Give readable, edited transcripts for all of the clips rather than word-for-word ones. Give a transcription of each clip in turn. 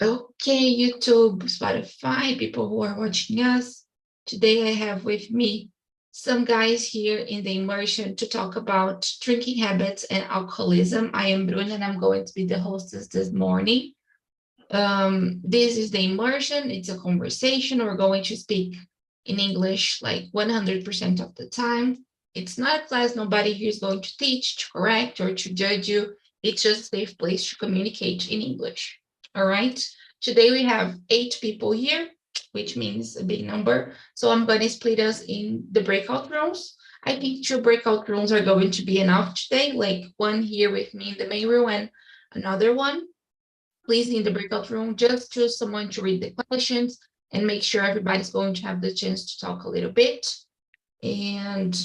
Okay, YouTube, Spotify, people who are watching us. Today I have with me some guys here in the immersion to talk about drinking habits and alcoholism. I am Bruna and I'm going to be the hostess this morning. This is the immersion. It's a conversation. We're going to speak in English like 100% of the time. It's not a class. Nobody here is going to teach, to correct, or to judge you. It's just a safe place to communicate in English. All right. Today we have 8 people here, which means a big number. So I'm going to split us in the breakout rooms. I think 2 breakout rooms are going to be enough today, like one here with me in the main room and another one. Please, in the breakout room, just choose someone to read the questions and make sure everybody's going to have the chance to talk a little bit. And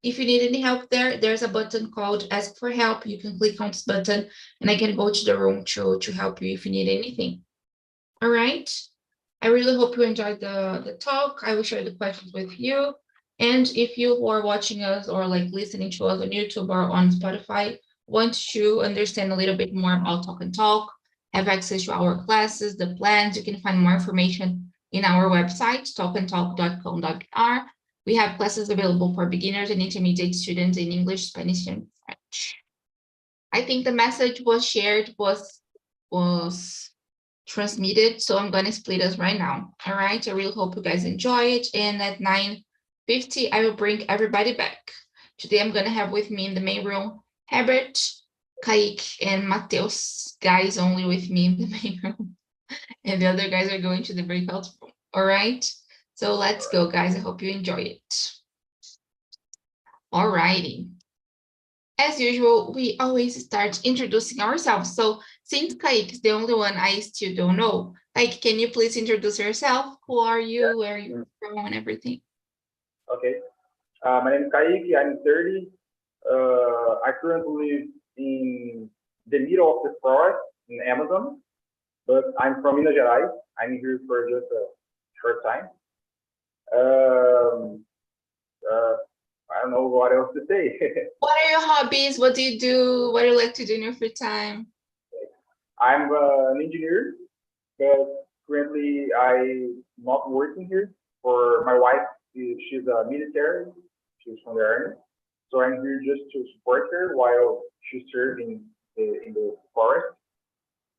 if you need any help there's a button called Ask for Help. You can click on this button and I can go to the room to help you if you need anything. All right. I really hope you enjoyed the talk. I will share the questions with you. And if you who are watching us or like listening to us on YouTube or on Spotify want to understand a little bit more about Talk and Talk, have access to our classes, the plans, you can find more information in our website, talkandtalk.com.br. We have classes available for beginners and intermediate students in English, Spanish, and French. I think the message was shared, was transmitted, so I'm going to split us right now. All right, I really hope you guys enjoy it. And at 9:50, I will bring everybody back. Today, I'm going to have with me in the main room, Herbert, Keki, and Mateus, guys only with me in the main room. And the other guys are going to the breakout room. All right, so let's go, guys. I hope you enjoy it. All righty. As usual, we always start introducing ourselves. So since Kaique is the only one I still don't know, like, can you please introduce yourself? Who are you, where you're from, and everything? Okay. My name is Keki. I'm 30. I currently live in the middle of the forest in Amazon, but I'm from Minas Gerais. I'm here for just a short time. Um, I don't know what else to say. What are your hobbies? What do you do? What do you like to do in your free time? I'm an engineer, but currently I'm not working here. For my wife, she's a military. She's from the army. So I'm here just to support her while she's serving in the forest.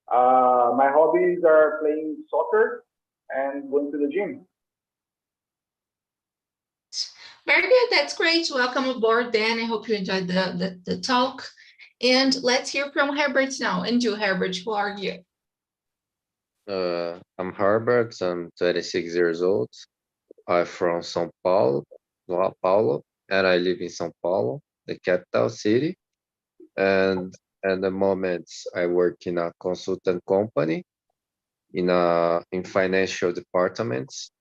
My hobbies are playing soccer and going to the gym. Very good. That's great. Welcome aboard, Dan. I hope you enjoyed the talk. And let's hear from Herbert now. And you, Herbert, who are you? I'm Herbert. I'm 26 years old. I'm from São Paulo, and I live in São Paulo, the capital city. And at the moment, I work in a consultant company in financial departments.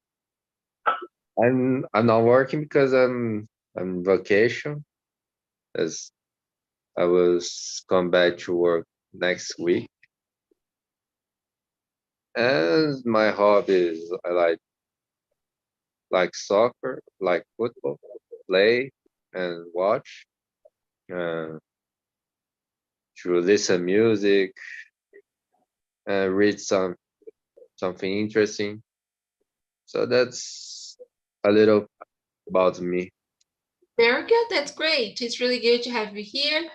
I'm not working because I'm on vacation, as I was come back to work next week. And my hobbies, I like soccer, like football, play and watch, uh, to listen music, read something interesting. So that's a little about me. Very good. That's great. It's really good to have you here.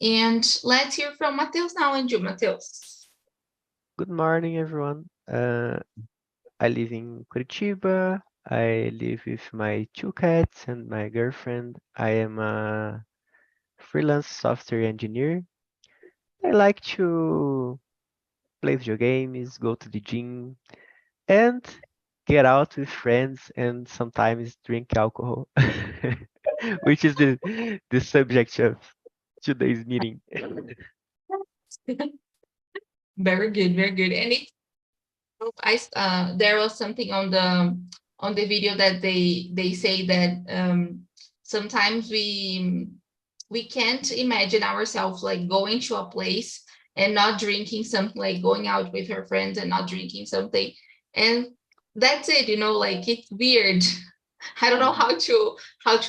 And let's hear from Mateus now. And you, Mateus. Good morning, everyone. I live in Curitiba. I live with my 2 cats and my girlfriend. I am a freelance software engineer. I like to play video games, go to the gym, and get out with friends and sometimes drink alcohol, which is the subject of today's meeting. Very good, very good. And there was something on the video that they say that sometimes we can't imagine ourselves like going to a place and not drinking something, like going out with her friends and not drinking something, and that's it, like it's weird. I don't know how to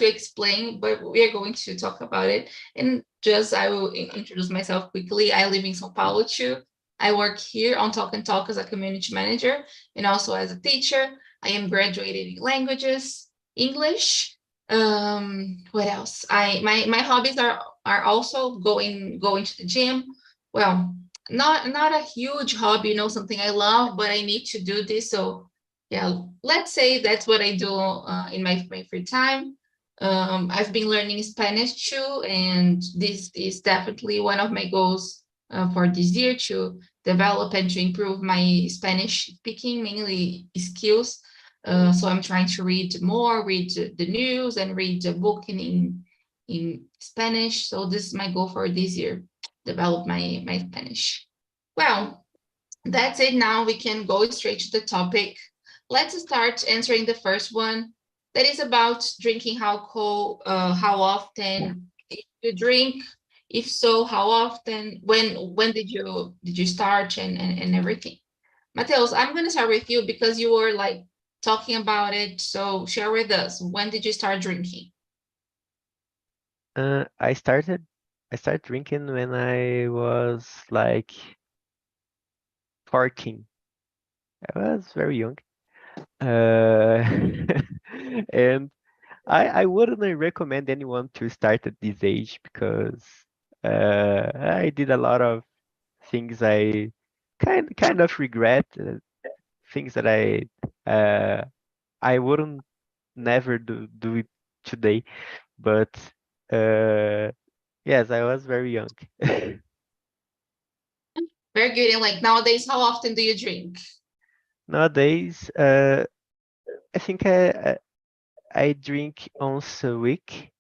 explain, but we are going to talk about it. And just I will introduce myself quickly. I live in São Paulo too. I work here on Talk and Talk as a community manager and also as a teacher. I am graduated in languages, English. What else? My hobbies are also going to the gym. Well, not a huge hobby, you know, something I love, but I need to do this. So yeah, let's say that's what I do in my free time. I've been learning Spanish too, and this is definitely one of my goals for this year, to develop and to improve my Spanish speaking, mainly skills. So I'm trying to read more, read the news, and read a book in Spanish. So this is my goal for this year, develop my Spanish. Well, that's it. Now we can go straight to the topic. Let's start answering the first one. That is about drinking alcohol. How often you drink? If so, how often? When did you start and everything? Mateus, I'm gonna start with you because you were like talking about it. So share with us, when did you start drinking? I started drinking when I was like 14. I was very young. Uh, and I wouldn't recommend anyone to start at this age because I did a lot of things I kind of regret, things that uh, I wouldn't never do it today. But uh, yes, I was very young. Very good. And like nowadays, how often do you drink? Nowadays, I think I drink once a week.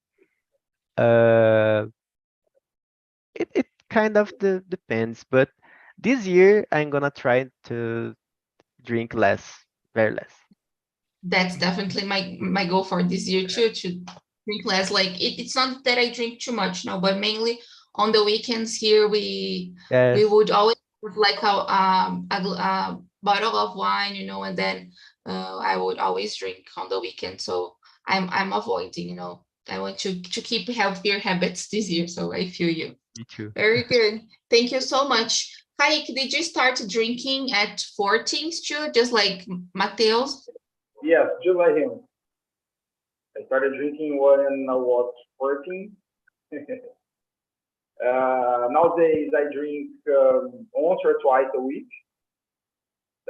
Uh, it kind of depends, but this year I'm gonna try to drink less, very less. That's definitely my goal for this year too, to drink less. Like it's not that I drink too much now, but mainly on the weekends here we Yes, would always have like a bottle of wine, you know, and then I would always drink on the weekend. So I'm avoiding, you know. I want to keep healthier habits this year. So I feel you. me too. Very good. Thank you so much. Kaique, did you start drinking at 14 too, just like Mateus? Yes, just like him. I started drinking when I was 14. Nowadays, I drink once or twice a week.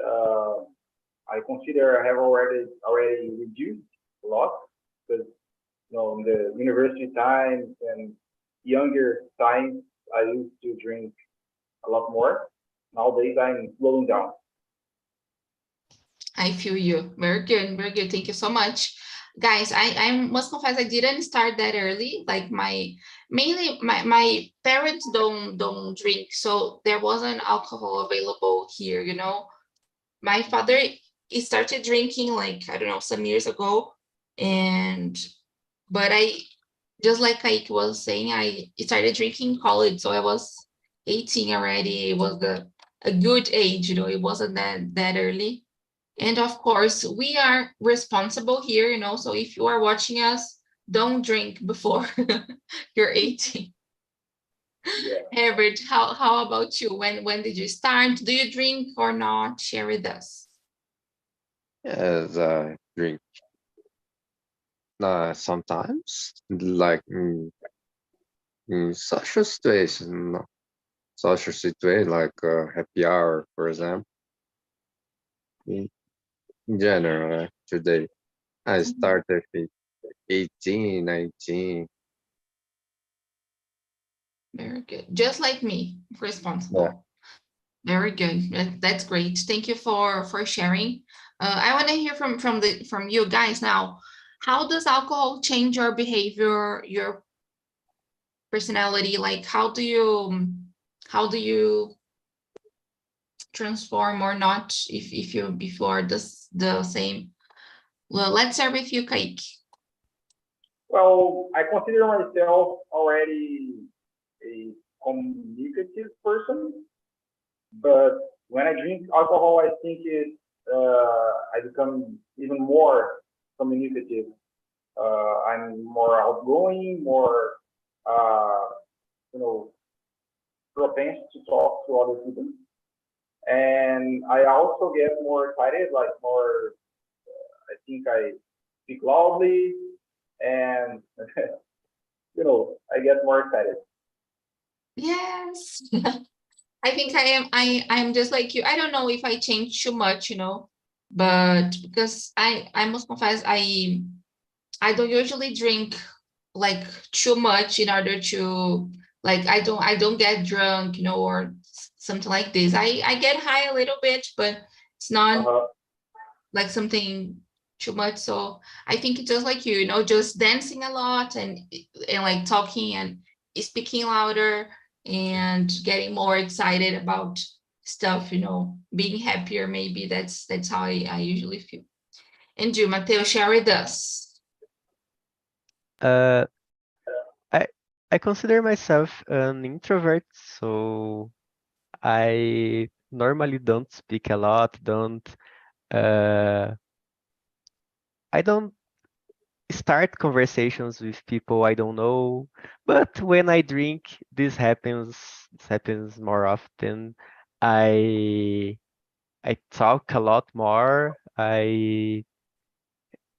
Uh, I consider I have already reduced a lot because in the university times and younger times, I used to drink a lot more. Nowadays, I'm slowing down. I feel you. Very good. Very good. Thank you so much. Guys, I must confess I didn't start that early. Like mainly my parents don't drink, so there wasn't alcohol available here, you know. My father, he started drinking like, I don't know, some years ago. And but I, just like Kaique was saying, I started drinking in college, so I was 18 already. It was a good age, you know, it wasn't that early. And of course, we are responsible here, you know, so if you are watching us, don't drink before you're 18. Yeah. Herbert, how about you? When did you start? Do you drink or not? Share with us. Yes, I drink sometimes, like in social situation like happy hour, for example. In, in general, today I Mhm. started with 18, 19. Very good. Just like me, Yeah. responsible. Very good. That's great. Thank you for sharing. I want to hear from you guys now. How does alcohol change your behavior, your personality? Like how do you transform or not if you before this the same? Well, let's start with you, Kaique. Well, I consider myself already a communicative person, but when I drink alcohol, I think I become even more communicative. I'm more outgoing, more uh, you know, propense to talk to other people. and I also get more excited, like more. I think I speak loudly, and I get more excited. Yes. I think I'm just like you. I don't know if I change too much, but because I must confess, I don't usually drink like too much in order to like I don't get drunk, or something like this. I get high a little bit, but it's not Uh-huh. like something too much. So I think it's just like you, just dancing a lot and like talking and speaking louder and getting more excited about stuff, being happier. Maybe that's how I usually feel. And you, Mateo, share with us. Uh, I consider myself an introvert, so I normally don't speak a lot, uh, I don't start conversations with people I don't know, but when I drink, this happens more often. I I talk a lot more.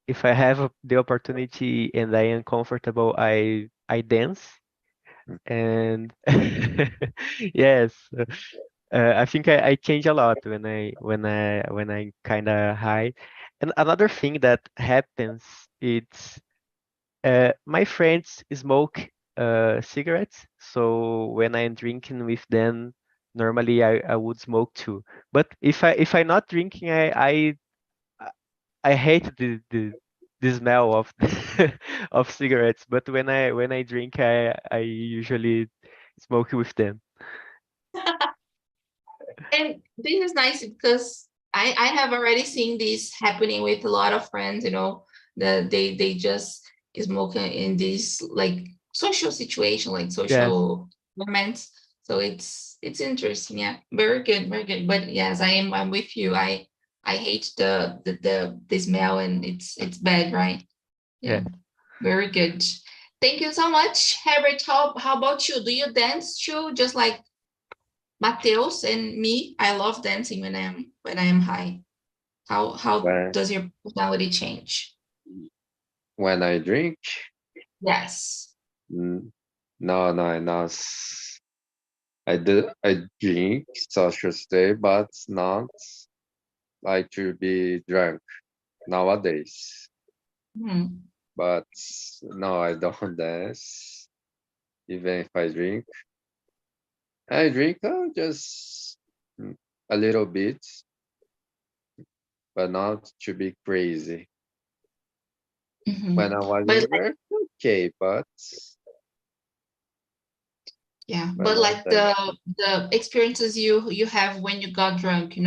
If I have the opportunity and I am comfortable, I dance. And yes, I think I change a lot when I kind of high. And another thing that happens, it's my friends smoke cigarettes, so when I'm drinking with them, normally I would smoke too. But if I'm not drinking, I hate the smell of of cigarettes. But when I drink, I usually smoke with them. And this is nice because I have already seen this happening with a lot of friends, that they just smoke in this like social situation, like Yes, social moments. So it's interesting. Yeah, very good, very good. But yes, I'm with you. I hate the smell, and it's bad, right? Yeah, yes. very good. Thank you so much, Herbert. How about you? Do you dance too, just like Mateus and me? I love dancing when I am high. How When does your personality change? when I drink, Yes. mm, no, no, no. I drink social stay, but not like to be drunk nowadays. Hmm. But no, I don't dance. Even if I drink just a little bit, but not to be crazy. When Hmm. I was But like, younger, okay, yeah, but but not like that. the experiences you have when you got drunk,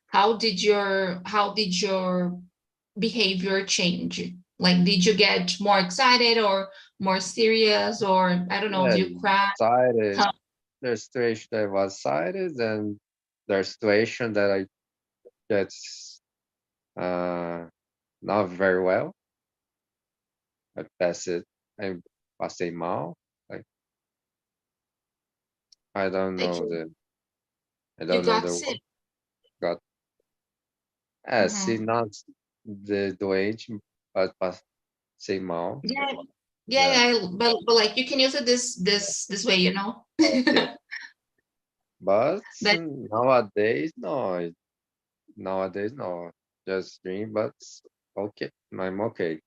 how did your behavior change? Like, did you get more excited or more serious, or I don't know, do Yeah, you cry? excited. How, There's situation that I was excited, and there's situation that I get uh not very well. I pass it. I passei mal. Like I don't like know the. I you don't know got the sick? word. Got se Hmm. not the doente, but passei mal. Yeah, yeah, Yeah. yeah. But like you can use it this way, Okay. But That nowadays, no. Nowadays, no. Just drink, but okay. I'm okay.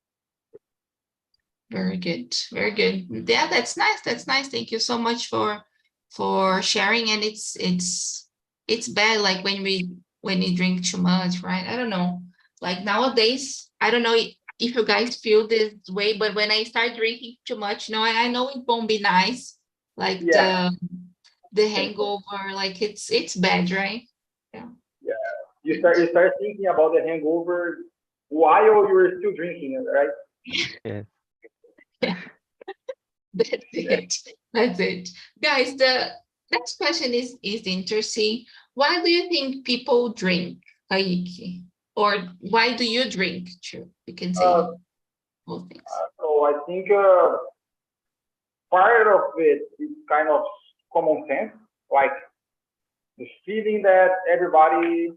very good, very good. Yeah, that's nice. That's nice. Thank you so much for sharing. And it's bad like when you drink too much, right? I don't know. Like nowadays, I don't know if you guys feel this way, but when I start drinking too much, I know it won't be nice. Like Yeah, the hangover, like it's bad, right? Yeah. yeah. You start thinking about the hangover while you were still drinking, right? Yes. That's it. That's it. Guys, the next question is interesting. Why do you think people drink, Kaique? Or why do you drink? True. You can Uh, say both things. so I think part of it is kind of common sense. Like the feeling that everybody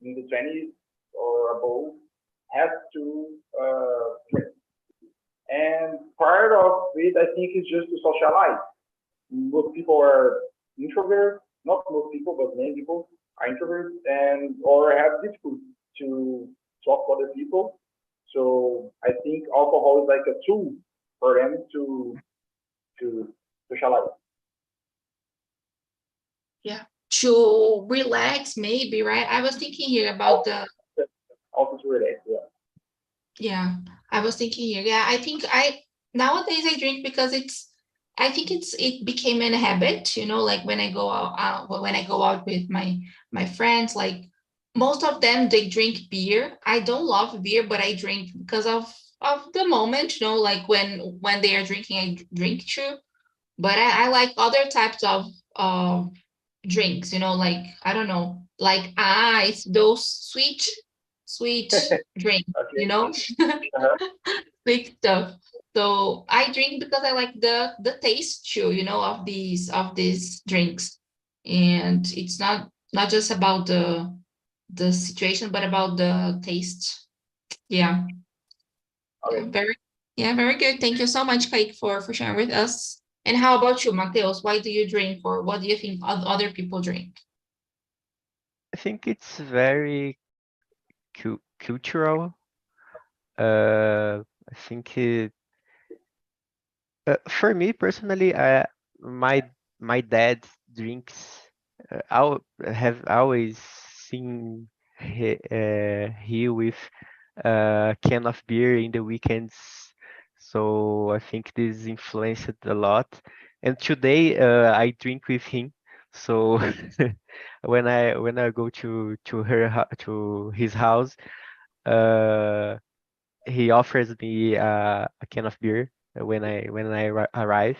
in the 20s or above has to drink. And part of it, I think, is just to socialize. Most people are introverts, not most people, but many people are introverts and or have difficulty to talk to other people. So I think alcohol is like a tool for them to socialize. Yeah. To relax, maybe, right? I was thinking here about the, Also to relax, yeah. yeah, I was thinking here. Yeah, I think nowadays I drink because I think it became a habit, like when I go when I go out with my friends, like most of them, they drink beer. I don't love beer, but I drink because of the moment, like when they are drinking, I drink too. But I like other types of drinks, like, I don't know, like ice, those sweet drinks, Okay. Uh-huh. big stuff. So I drink because I like the taste too, of these drinks. And it's not just about the situation, but about the taste. Yeah. Okay. Very good. Thank you so much, Kate, for sharing with us. And how about you, Mateus? Why do you drink, or what do you think other people drink? I think it's very cultural. I think for me personally, my my dad drinks. I have always seen he with a can of beer in the weekends. So I think this influenced a lot. And today I drink with him. So when I go to his house, uh, he offers me a can of beer when I arrive.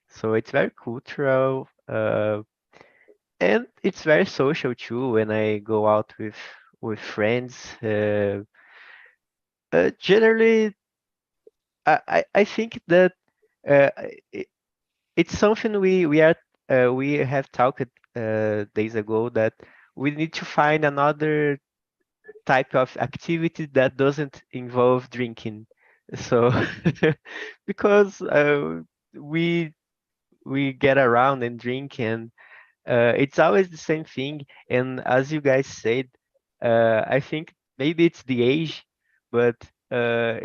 So it's very cultural, and it's very social too. When I go out with friends, generally, I think that uh, it, it's something we have talked days ago, that we need to find another type of activity that doesn't involve drinking. So because we we get around and drink, and it's always the same thing. And as you guys said, I think maybe it's the age, but uh,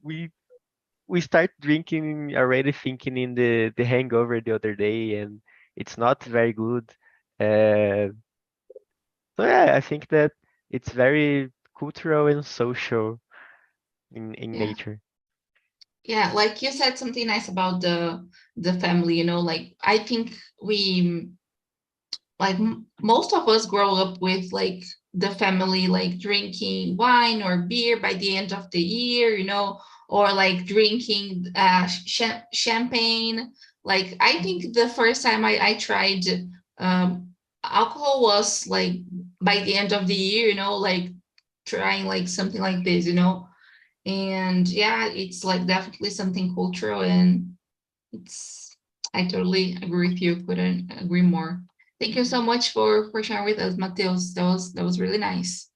we start drinking already thinking in the hangover the other day, and it's not very good. Uh, so yeah, I think that it's very cultural and social in Yeah. nature. Yeah, like you said something nice about the family, like I think we, like, most of us grow up with, like, the family, like, drinking wine or beer by the end of the year, or like drinking champagne. Like, I think the first time I tried um alcohol was like by the end of the year, like trying like something like this, and yeah, it's like definitely something cultural, and it's I totally agree with you. Couldn't agree more. Thank you so much for sharing with us, Mateus. That was really nice.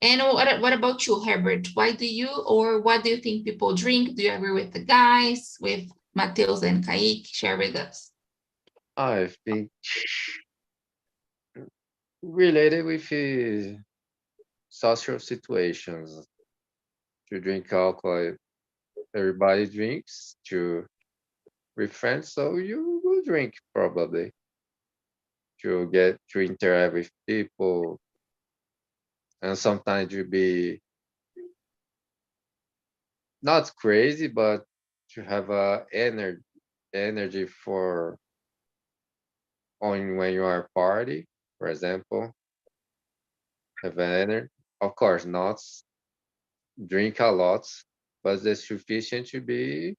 And what about you, Herbert? Why do you, or what do you think people drink? Do you agree with the guys, with Mateus and Keki? Share with us. I think related with social situations. To drink alcohol, everybody drinks. To with friends, so you will drink probably. To get to interact with people, and sometimes you be not crazy, but to have a energy for on when you are party, for example, have an energy. Of course, not drink a lot, but it's sufficient to be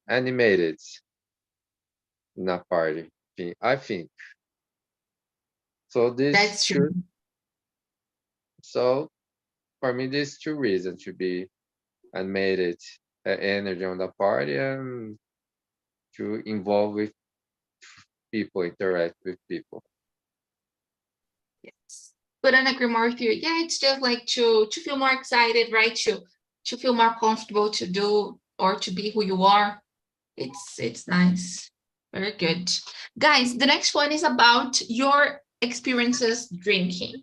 animated in a party. I think so. This That's true. two. So for me, these two reasons to be animated, energy on the party, and to involve with people, interact with people. Yes. Couldn't agree more with you. Yeah, it's just like to feel more excited, right? To feel more comfortable to do or to be who you are. It's nice. Very good. Guys, the next one is about your experiences drinking.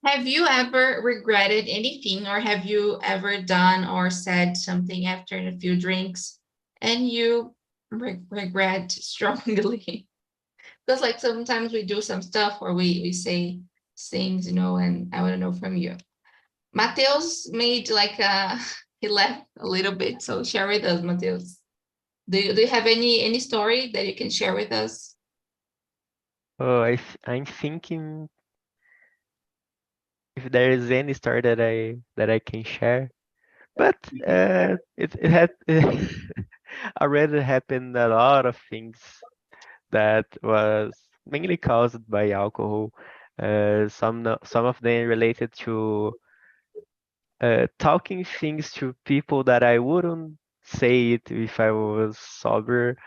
Have you ever regretted anything, or have you ever done or said something after a few drinks and you regret strongly? Because like sometimes we do some stuff or we say things, and I want to know from you. Mateus made like he left a little bit, so share with us, Mateus. Do you have any story that you can share with us? Oh, I'm thinking if there is any story that I can share. But it had already happened a lot of things that was mainly caused by alcohol. Some of them related to talking things to people that I wouldn't say it if I was sober.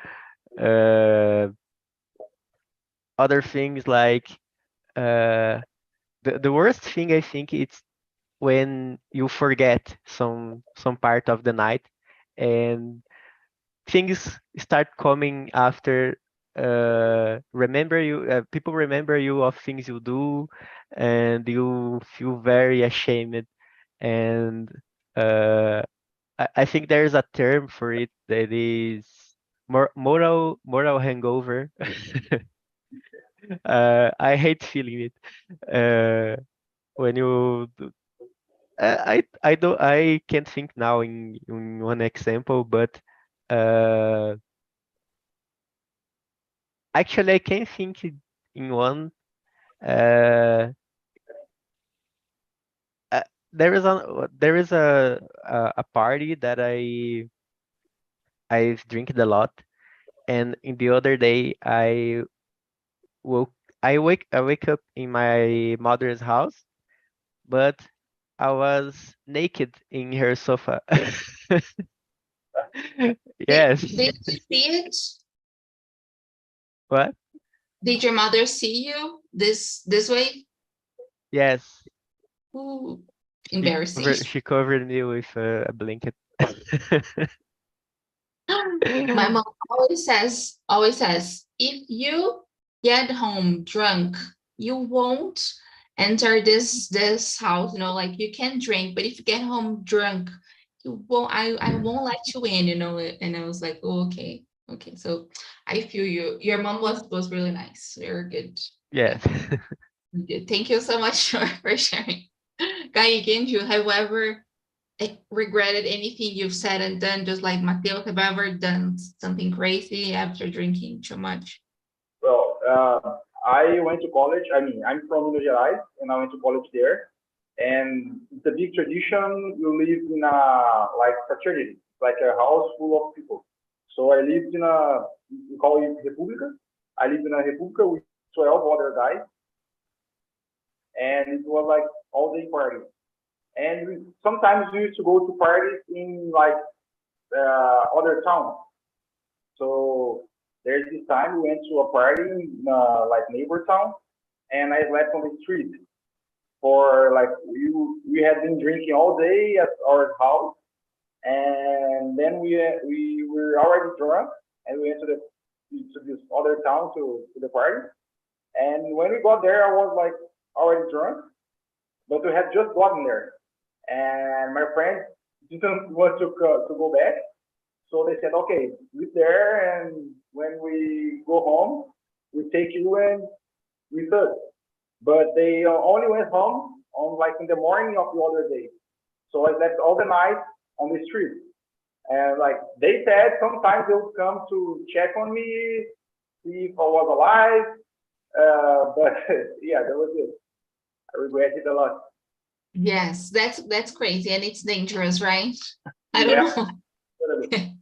Uh, Other things like the worst thing I think it's when you forget some part of the night and things start coming after. Remember you People remember you of things you do, and you feel very ashamed. And I think there's a term for it that is moral hangover. I hate feeling it. When you I don't I can't think now in one example, but uh, actually I can think in one. Uh, uh, there is a party that I've drank a lot, and in the other day woke I wake up in my mother's house, but I was naked in her sofa. Yes. Did you see it? What? Did your mother see you this way? Yes. Ooh, She embarrassing. she covered me with a blanket. My mom always says, if you get home drunk, you won't enter this house, like you can drink, but if you get home drunk, you won't, I won't let you in. And I was like, oh, okay. Okay. So I feel you. Your mom was really nice. Very good. Yes. Good. Thank you so much for sharing. Guy, again, you have you ever regretted anything you've said and done, just like Mateo? Have you ever done something crazy after drinking too much? Well, I went to college. I mean, I'm from Minas Gerais, and I went to college there. And it's a big tradition. You live in a like fraternity, like a house full of people. So I lived in we call it República. I lived in a República with 12 other guys, and it was like all day party. And sometimes we used to go to parties in like other towns. So there's this time we went to a party in like neighbor town, and I slept on the street for like we had been drinking all day at our house, and then we were already drunk, and we went to this other town to the party. And when we got there, I was like already drunk, but we had just gotten there, and my friends didn't want to go back. So they said, okay, sleep there, and when we go home, we take you and with us. But they only went home on like in the morning of the other day. So I slept all the night on the street. And like they said, sometimes they would come to check on me, see if I was alive. But yeah, that was it. I regret it a lot. Yes, that's crazy, and it's dangerous, right? I don't Yeah. know.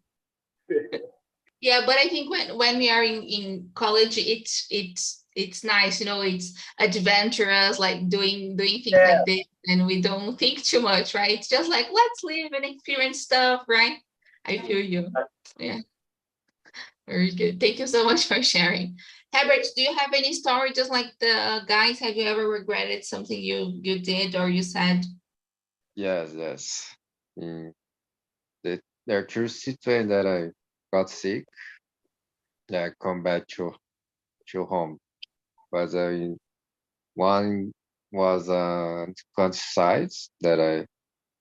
Yeah, but I think when we are in college, it's nice, it's adventurous, like doing things Yeah. like this, and we don't think too much, right? It's just like, let's live and experience stuff, right? I feel you. Yeah. Very good. Thank you so much for sharing. Herbert, do you have any story just like the guys? Have you ever regretted something you did or you said? Yes, yes. Mm, there are two situations that I got sick. Yeah, I come back to home. But one was countryside that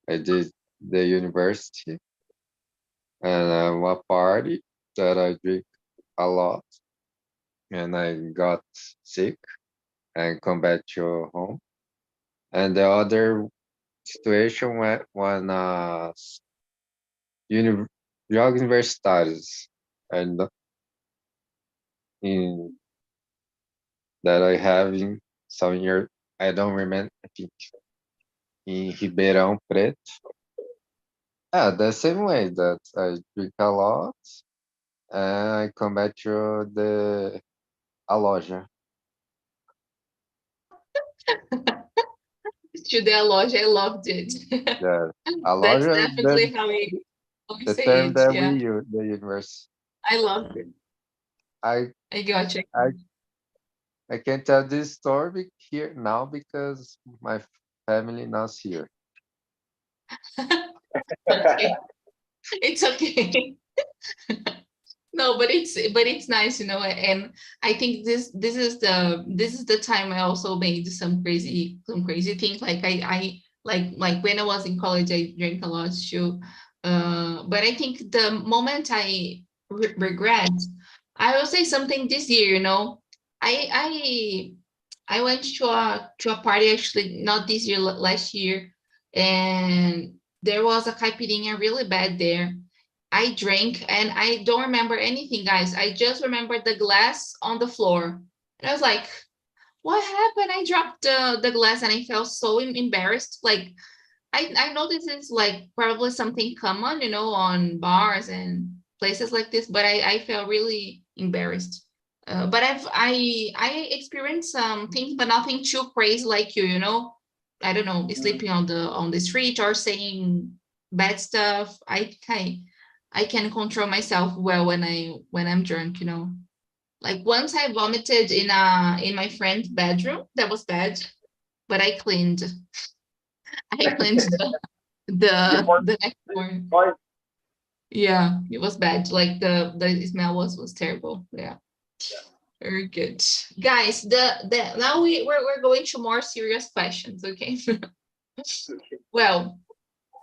I did the university, and one party that I drink a lot, and I got sick and come back to home. And the other situation when uni jogos universitários, and in that I have in some year, I don't remember, I think in Ribeirão Preto. Yeah, the same way that I drink a lot and I come back to a loja. To the loja, I loved it. Yeah, a That's loja, definitely how we the say term it. that we Yeah, use, the universe. I love it. I I got you. I I can tell this story here now because my family not here. Okay, it's okay. No, but it's nice, and I think this is the time I also made some crazy things. Like I like when I was in college, I drank a lot too. But I think the moment I regret, I will say something this year. I went to a party actually not this year, last year, and there was a caipirinha really bad there. I drank and I don't remember anything, guys. I just remember the glass on the floor. And I was like, what happened? I dropped the glass and I felt so embarrassed. Like, I know this is like probably something common, on bars and places like this, but I felt really embarrassed. But I experienced some things, but nothing too crazy like you. I don't know, sleeping on the street or saying bad stuff. I can control myself well when I'm drunk. Like once I vomited in my friend's bedroom. That was bad, but I cleaned. I cleaned Before the next morning. sorry, Yeah, it was bad. Like the smell was terrible. Yeah, very good. Guys, the now we're going to more serious questions, okay? Well,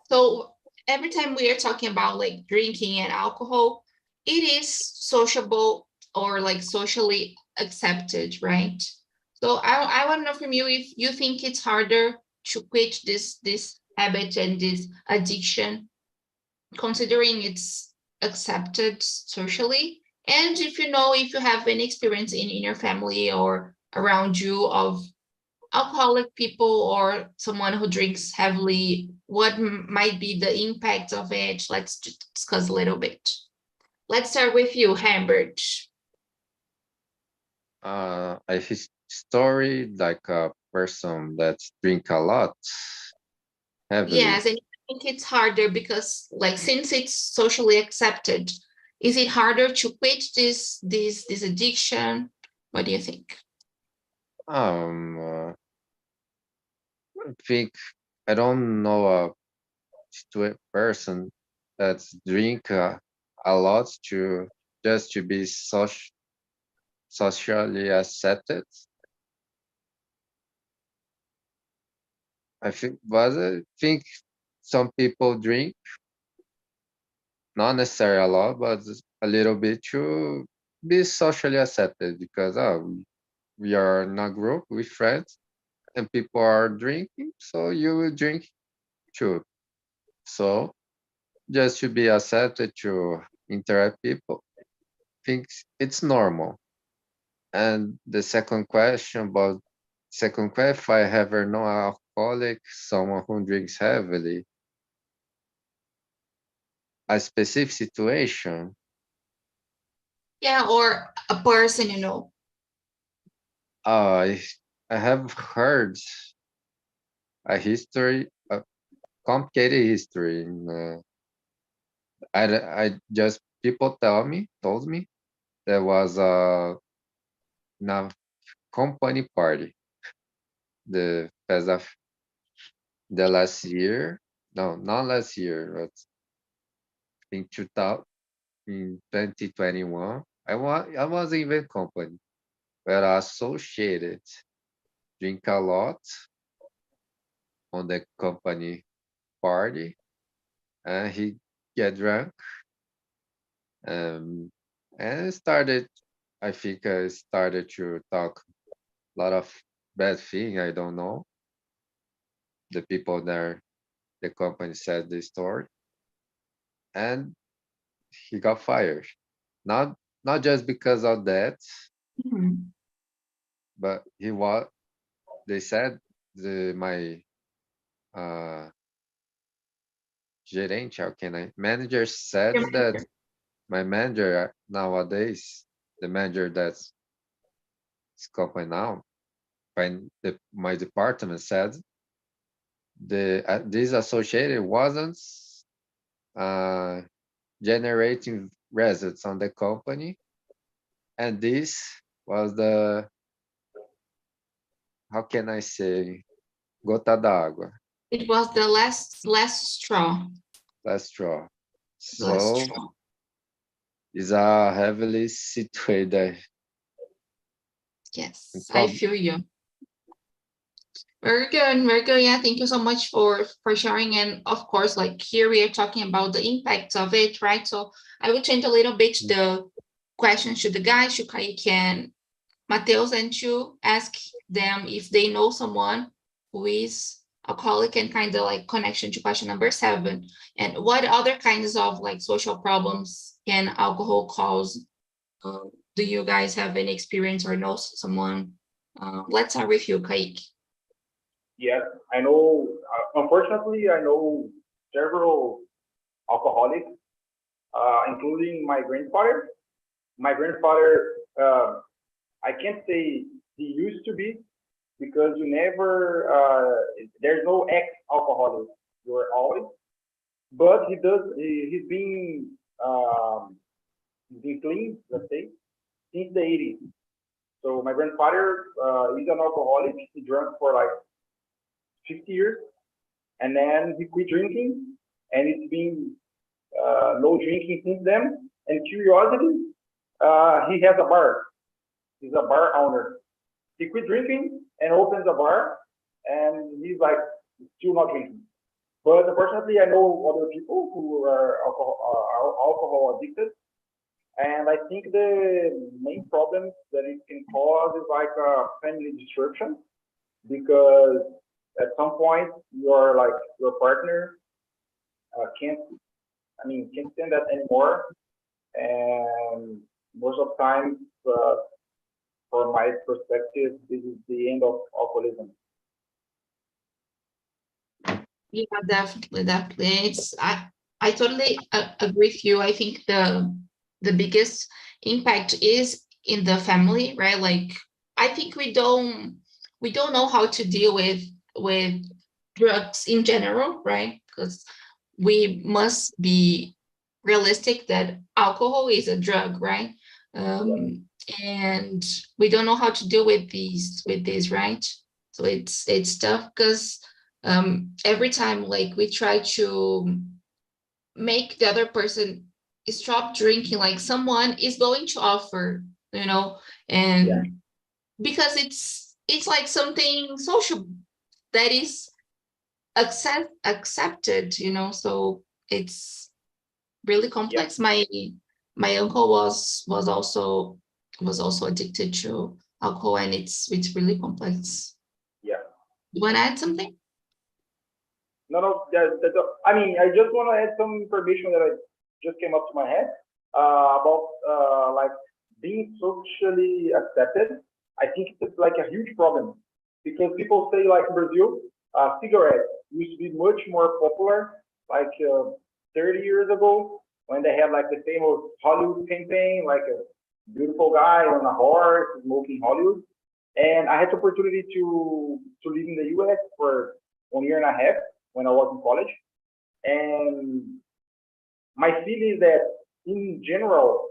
so every time we are talking about like drinking and alcohol, it is sociable or like socially accepted, right? So I want to know from you if you think it's harder to quit this habit and this addiction, considering it's accepted socially, and if you have any experience in your family or around you of alcoholic people or someone who drinks heavily, what might be the impact of it? Let's discuss a little bit. Let's start with you, Herbert. A story like a person that drink a lot heavily. Yes, and I think it's harder because, like, since it's socially accepted, is it harder to quit this addiction? What do you think? I think I don't know person that's drink a lot to just to be socially accepted. I think some people drink not necessarily a lot, but a little bit to be socially accepted because we are in a group with friends and people are drinking, so you will drink too. So just to be accepted to interact people, thinks it's normal. And the second question, if I ever know an alcoholic, someone who drinks heavily, a specific situation. Yeah, or a person. I I have heard a complicated history. I just people told me there was a company party the as of the last year. No, not last year, but in 2000, in 2021. I was in the company where I associated drink a lot on the company party, and he get drunk, and started. I think I started to talk a lot of bad thing. I don't know. The people there, the company said the story, and he got fired. Not not just because of that, Mhm. but he was. They said my uh gerente, how can I manager said Your that manager. my manager nowadays, the manager that's company now, my department said this associated wasn't uh, generating results on the company, and this was the, how can I say, gota d'água, It was the last straw. last straw. Last So straw. it's a heavily situated Yes, I problem. feel you. Very good, very good. Yeah, thank you so much for sharing. And of course, like here we are talking about the impacts of it, right? So I will change a little bit the questions to the guys, to Keki and Mateus, and to ask them if they know someone who is alcoholic, and kind of like connection to question number 7. And what other kinds of like social problems can alcohol cause? Do you guys have any experience or know someone? Let's start with you, Keki. Yes, I know. Unfortunately, I know several alcoholics, including my grandfather. My grandfather, I can't say he used to be, because you never, there's no ex-alcoholic. You're always, but he does. He's been clean, let's say, since the 80s. So my grandfather is an alcoholic. He drank for like 50 years, and then he quit drinking, and it's been no drinking since then. And curiosity, he has a bar. He's a bar owner. He quit drinking and opens a bar, and he's like still not drinking. But unfortunately, I know other people who are alcohol addicted, and I think the main problem that it can cause is like a family disruption, because at some point your partner can't, can't stand that anymore, and most of the time, uh, from my perspective, this is the end of alcoholism. Yeah, definitely, definitely. I totally agree with you. I think the biggest impact is in the family, right? Like I think we don't know how to deal with drugs in general, right? Because we must be realistic that alcohol is a drug, right? And we don't know how to deal with these, right? So it's tough, because every time like we try to make the other person stop drinking, like someone is going to offer, Yeah. and because it's like something social that is accepted, so it's really Yeah. complex. My uncle was also addicted to alcohol, and it's really complex. Yeah. You want to add something? No, no. I just want to add some information that I just came up to my head about like being socially accepted. I think it's like a huge problem, because people say like in Brazil, cigarettes used to be much more popular like 30 years ago, when they had like the famous Hollywood campaign, like a beautiful guy on a horse smoking Hollywood. And I had the opportunity to live in the U.S. for 1 year and a half when I was in college. And my feeling is that in general,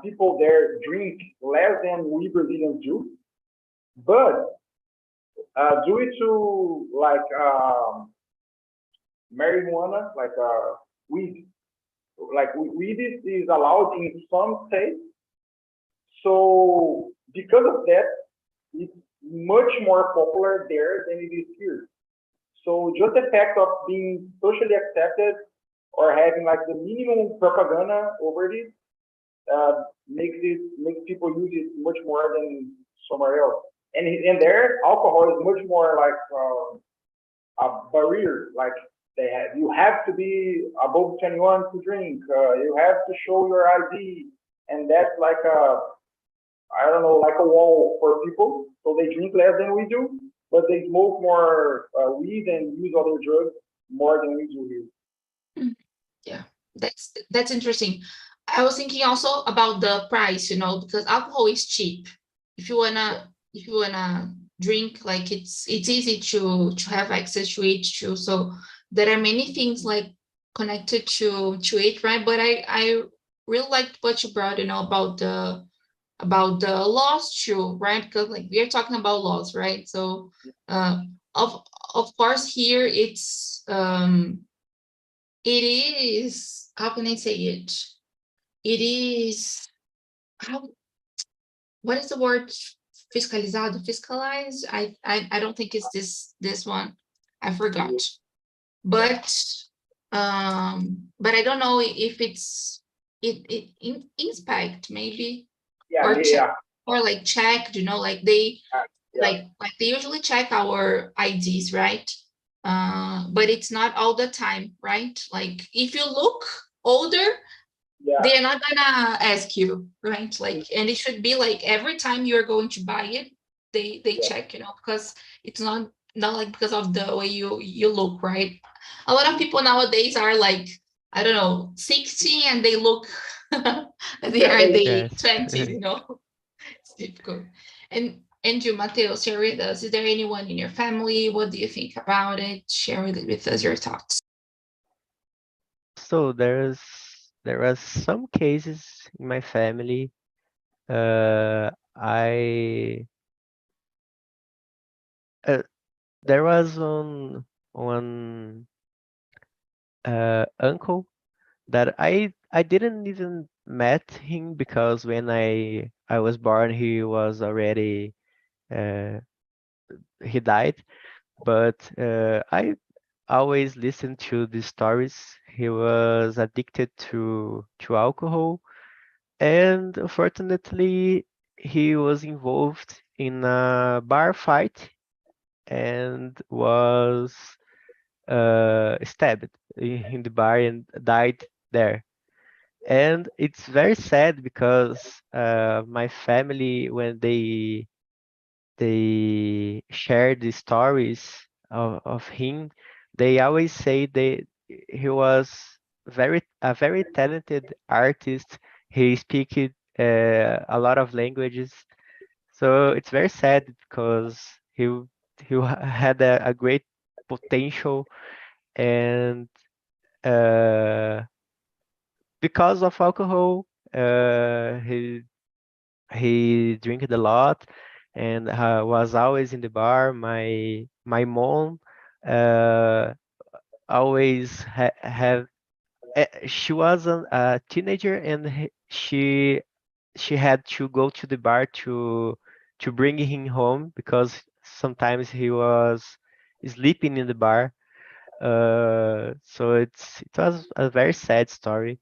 people there drink less than we Brazilians do, but due to like marijuana, like weed, like weed is allowed in some states. So because of that, it's much more popular there than it is here. So just the fact of being socially accepted or having like the minimum propaganda over it makes people use it much more than somewhere else. And there, alcohol is much more like a barrier. Like you have to be above 21 to drink. You have to show your ID, and that's like I don't know, like a wall for people. So they drink less than we do, but they smoke more weed and use other drugs more than we do here. Yeah, that's interesting. I was thinking also about the price, because alcohol is cheap. If you wanna drink, like it's easy to have access to it too. So there are many things like connected to it, right? But I really liked what you brought, about the laws too, right? Because like we are talking about laws, right? So of course here it is, how can I say it? It is, how, what is the word? Fiscalizado, fiscalized? I don't think it's this one. I forgot. But I don't know if it inspect maybe, Yeah, or yeah. or like checked, like they Yeah. like they usually check our IDs, right? But it's not all the time, right? Like if you look older, Yeah. they're not gonna ask you, right? Like, and it should be like every time you're going to buy it, they check, because it's not like because of the way you look, right? A lot of people nowadays are like, I don't know, 60 and they look they are in the Yes. 20s. It's difficult. And you, Mateus, share with us, is there anyone in your family? What do you think about it? Share with us your thoughts. So there are some cases in my family. I There was one uncle that I didn't even met him, because when I was born he was already uh, he died. But I always listened to the stories. He was addicted to alcohol, and unfortunately he was involved in a bar fight and was stabbed in the bar and died there. And it's very sad because my family, when they share the stories of him, they always say he was a very talented artist. He speaks a lot of languages. So it's very sad because had a great potential, and uh, because of alcohol, he drank a lot, and was always in the bar. My mom uh, always have. She was a teenager, and she had to go to the bar to bring him home, because sometimes he was sleeping in the bar. So it was a very sad story,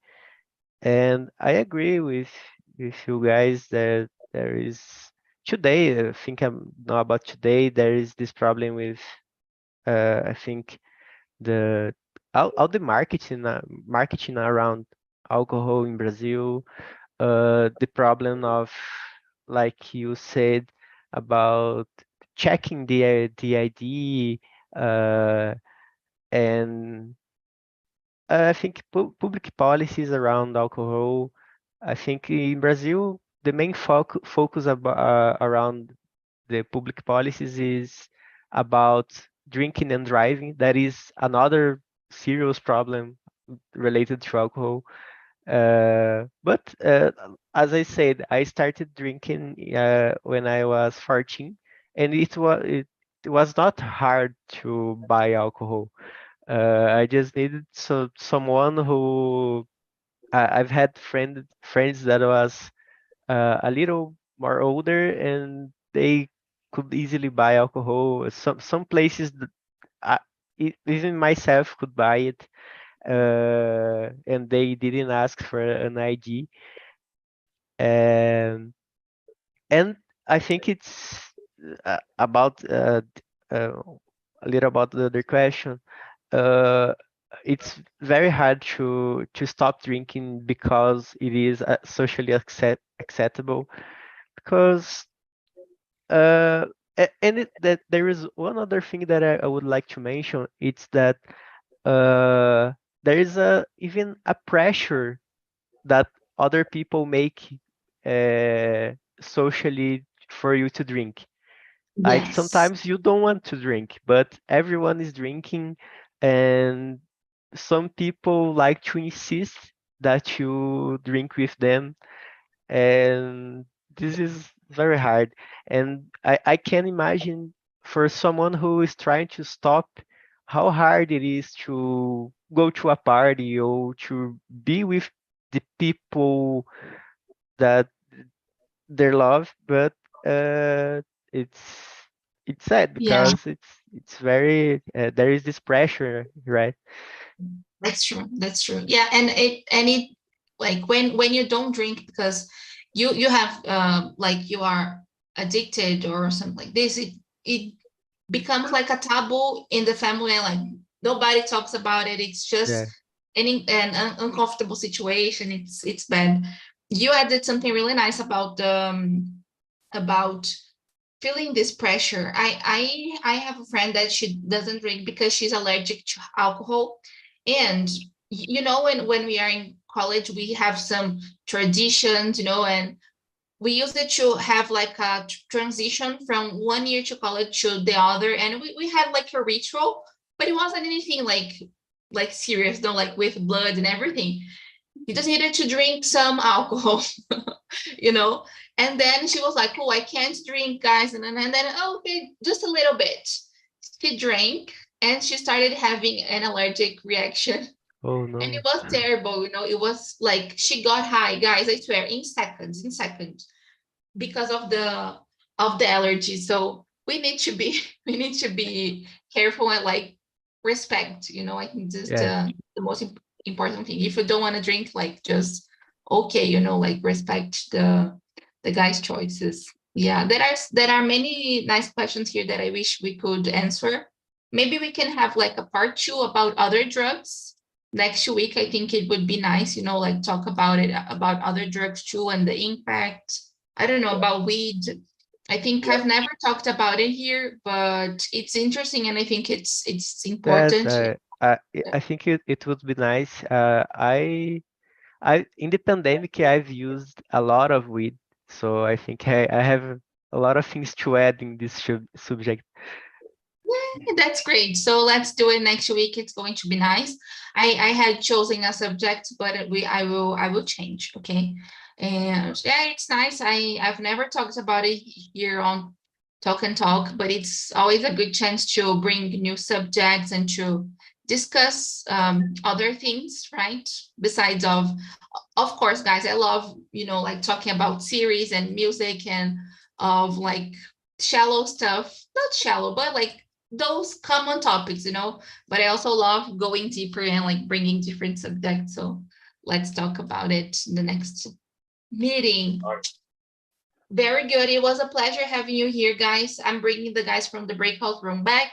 and I agree with you guys that there is today. I think I know about today. There is this problem with I think the all the marketing around alcohol in Brazil. The problem of, like you said, about checking the ID, and I think public policies around alcohol. I think in Brazil, the main focus around the public policies is about drinking and driving. That is another serious problem related to alcohol. But as I said, I started drinking when I was 14, and it was not hard to buy alcohol. I just needed someone who I've had friends that was a little more older, and they could easily buy alcohol. Some places that I, even myself could buy it, and they didn't ask for an ID. And and I think it's about a little about the other question. Uh, it's very hard to stop drinking because it is socially acceptable. Because that there is one other thing that I would like to mention. It's that uh, there is even a pressure that other people make socially for you to drink. Like Yes. sometimes you don't want to drink, but everyone is drinking, and some people like to insist that you drink with them, and this is very hard. And I can imagine for someone who is trying to stop, how hard it is to go to a party or to be with the people that they love, but uh, it's it's sad Yeah, because it's very there is this pressure, right? that's true. That's true. Yeah, and it like when you don't drink because you have like you are addicted or something like this, it becomes like a taboo in the family, and like nobody talks about it. It's just Yeah, an uncomfortable situation. It's bad. You added something really nice about feeling this pressure. I have a friend that she doesn't drink because she's allergic to alcohol. And you know, when we are in college, we have some traditions, you know, and we used it to have like a transition from one year to college to the other. And we had like a ritual, but it wasn't anything like serious, no, like with blood and everything. You just needed to drink some alcohol, you know. And then she was like, oh, I can't drink, guys. And then oh, okay, just a little bit. She drank and she started having an allergic reaction. oh And it no. was terrible, you know. It was like she got high, guys, I swear, in seconds, because of the allergy. So we need to be we need to be careful and like respect, you know. I think this is Yeah, the most important thing. If you don't want to drink, like just okay, you know, like respect the guy's choices. Yeah, there are many nice questions here that I wish we could answer. Maybe we can have like a part two about other drugs next week. I think it would be nice, you know, like talk about it, about other drugs too, and the impact. I don't know Yeah, about weed. I think yeah, I've never talked about it here, but it's interesting, and I think it's yes. important. I think it would be nice. I in the pandemic I've used a lot of weed, so I think I have a lot of things to add in this subject. Yeah, that's great. So let's do it next week. It's going to be nice. I had chosen a subject, but I will change. Okay. And yeah, it's nice. I've never talked about it here on Talk and Talk, but it's always a good chance to bring new subjects and to discuss other things, right? Besides of course, guys, I love, you know, like talking about series and music and of like shallow stuff, not shallow, but like those common topics, you know. But I also love going deeper and like bringing different subjects. So let's talk about it in the next meeting. all right. Very good. It was a pleasure having you here, guys. I'm bringing the guys from the breakout room back.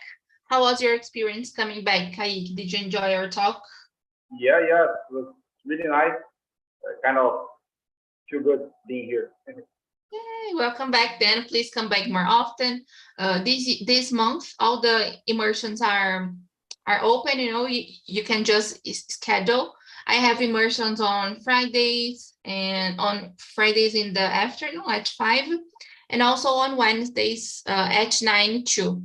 How was your experience coming back, Keki? Did you enjoy our talk? Yeah, yeah, it was really nice. Kind of feel good being here. Yay, welcome back then. Please come back more often. This month, all the immersions are open. You know, you can just schedule. I have immersions on Fridays and on Fridays in the afternoon at 5, and also on Wednesdays at 9 too.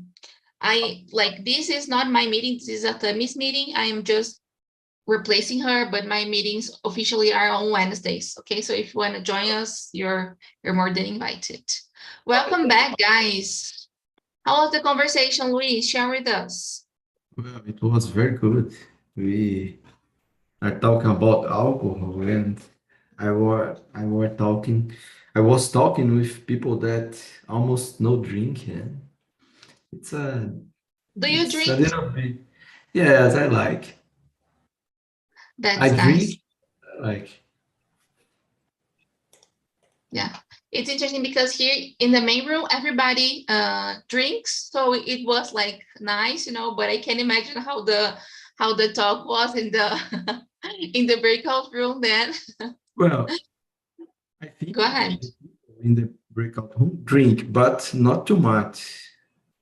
I like this is not my meeting. This is a Tammy's meeting. I am just replacing her, but my meetings officially are on Wednesdays. Okay, so if you want to join us, you're more than invited. Welcome back, guys. How was the conversation, Luis? Share with us. Well, it was very good. We are talking about alcohol, and I was talking with people that almost no drink, and it's a Do you it's a drink? little bit. Yes, I like. I That's drink. nice. I like. Yeah, it's interesting because here in the main room, everybody drinks, so it was like nice, you know. But I can imagine how the talk was in the in the breakout room. Then Well, I think go ahead. the people in the breakout room drink, but not too much.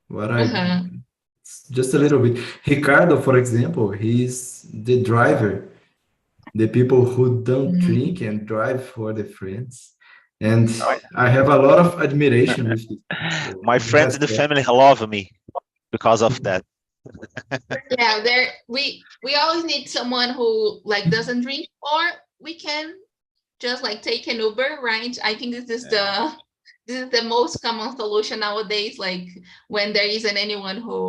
What I Uh-huh. just a little bit. Ricardo, for example, he's the driver. The people who don't drink Mm. and drive for the friends. And My, I have a lot of admiration with these people my and friends in the respect. family love me because of that. Yeah, there we always need someone who like doesn't drink, or we can just like take an Uber, right? I think this is the most common solution nowadays. Like when there isn't anyone who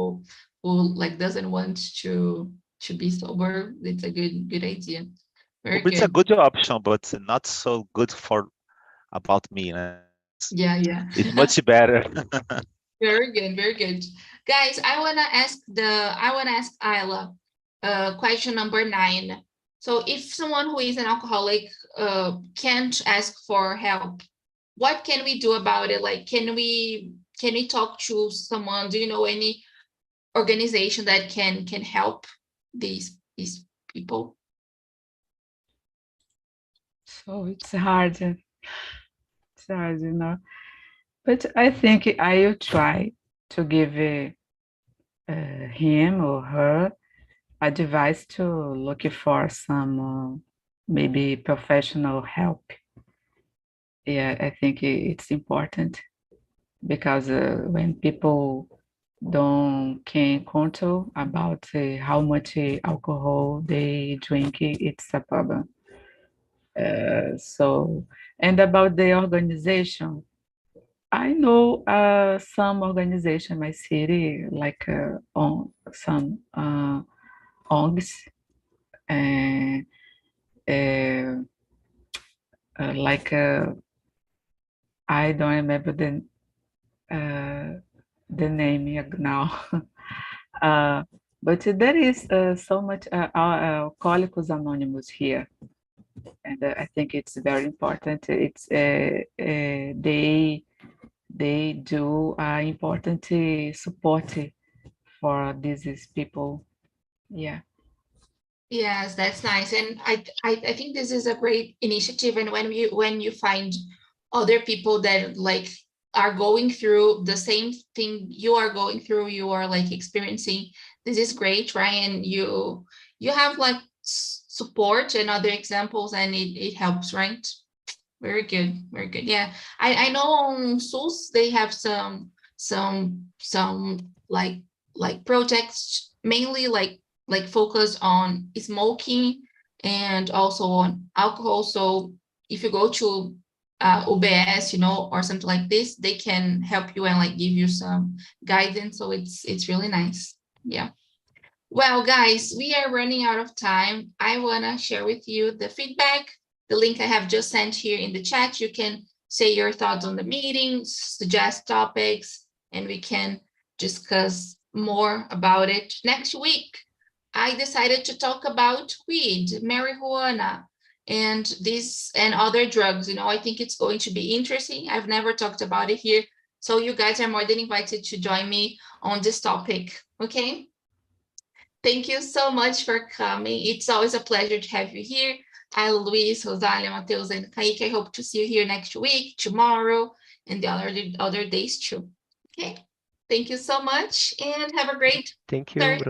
like doesn't want to be sober, it's a good idea. Very It's a good. good option, but not so good for about me. Yeah, It's yeah. much better. Very good, very good. Guys, I wanna ask Ayla, question number 9. So if someone who is an alcoholic can't ask for help, what can we do about it? Like, can we talk to someone? Do you know any organization that can help these people? So it's hard. It's hard, you know. But I think I will try to give him or her advice to look for some maybe professional help. Yeah, I think it's important because when people don't can control about how much alcohol they drink, it's a problem. So, and about the organization, I know some organization in my city, like on some ONGs, and like I don't remember the name now. But there is so much Alcohólicos Anonymous here, and I think it's very important. It's they do important support for these people. Yeah. Yes, that's nice. And I think this is a great initiative. And when you find other people that like are going through the same thing you are going through, you are like experiencing, this is great, right? And you have like support and other examples, and it helps, right? Very good, very good. Yeah, I know on SUS they have some like projects, mainly like focus on smoking and also on alcohol. So if you go to UBS, you know, or something like this, they can help you and like give you some guidance. So it's really nice. Yeah. Well, guys, we are running out of time. I wanna share with you the feedback. The link I have just sent here in the chat. You can say your thoughts on the meeting, suggest topics, and we can discuss more about it. Next week, I decided to talk about weed, marijuana, and this and other drugs. You know, I think it's going to be interesting. I've never talked about it here. So you guys are more than invited to join me on this topic, okay? Thank you so much for coming. It's always a pleasure to have you here. I, Luis, Rosalia, Mateus, and Keki. I hope to see you here next week, tomorrow, and the other days too. Okay. Thank you so much, and have a great Thank you. Thursday.